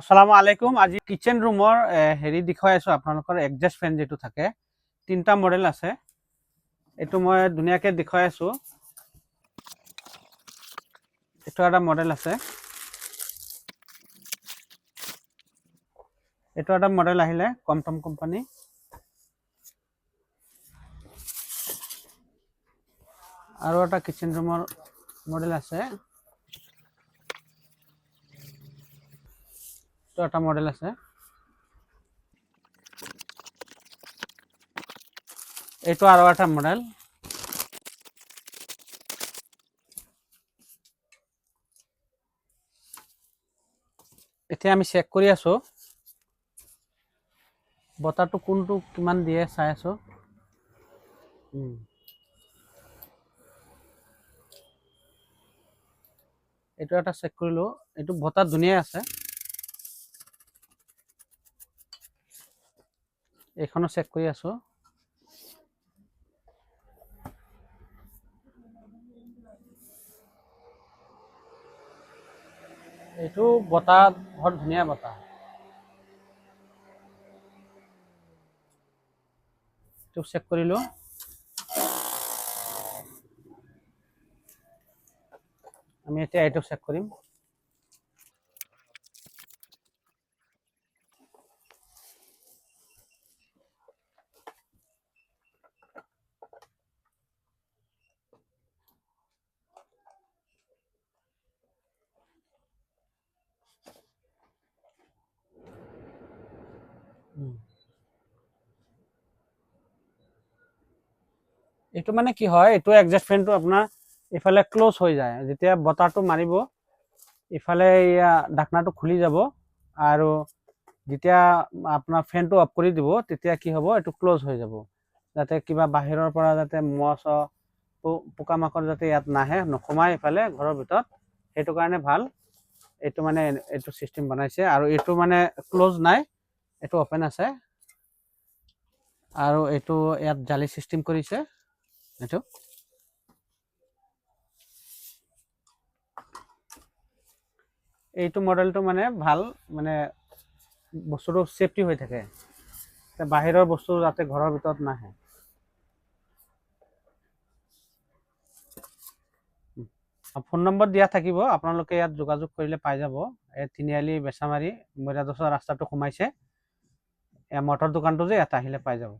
আসসালামু আলাইকুম। আজি কিচেন ৰুমৰ হেৰি দেখুৱাই আছো আপোনালোকৰ এডজাষ্ট ফেন যেটো থাকে তিনটা মডেল আছে। এটো মই ধুনিয়াকে দেখুৱাই আছো। এটো এটা মডেল আছে। এটো এটা মডেল আহিলে কমটম কোম্পানী। আৰু এটা কিচেন ৰুমৰ মডেল আছে। এটো এটা মডেল আছে। এটো আৰু এটা মডেল। এতিয়া আমি চেক কৰি আছো বতাটো কোনটো কিমান দিয়ে চাই আছো। এটো এটা চেক কৰিলো, এটো বতা ধুনিয়া আছে। এখনো চেক কৰি আছো। এটো বতা বহুত ধুনিয়া বতা। এটো চেক কৰিলো। আমি এতিয়া এটো চেক কৰিম। এটো মানে কি হয়, এটো এডজাস্ট ফেনটো আপোনাৰ ইফালে ক্লোজ হৈ যায়। যেতিয়া বতাহটো মাৰিব ইফালে ঢাকনাটো খুলি যাব আৰু যেতিয়া আপোনাৰ ফেনটো অফ কৰি দিব তেতিয়া কি হ'ব, এটো ক্লোজ হৈ যাব। যাতে কিবা বাহিৰৰ পৰা যাতে মহ পোকামাকড় যাতে ইয়াত নাহে, নসমাই ইফালে ঘৰৰ ভিতৰত, সেইটো কাৰণে ভাল। এটো মানে এটো সিস্টেম বনাইছে আৰু এটো মানে ক্লোজ নাই, এটো ওপেন আছে। আৰু এটো ইয়াত জালি সিস্টেম কৰিছে। এটো এইটো মডেলটো মানে ভাল, মানে বস্তুটো সেফটি হৈ থাকে, বাহিৰৰ বস্তু যাতে ঘৰৰ ভিতৰত নাহে। ফোন নম্বৰ দিয়া থাকিব, আপোনালোকে ইয়াত যোগাযোগ কৰিলে পাই যাব। তিনিআলি বেচামাৰী মৈৰাদছৰ ৰাস্তাটো সোমাইছে, মটৰ দোকানটো যে ইয়াত আহিলে পাই যাব।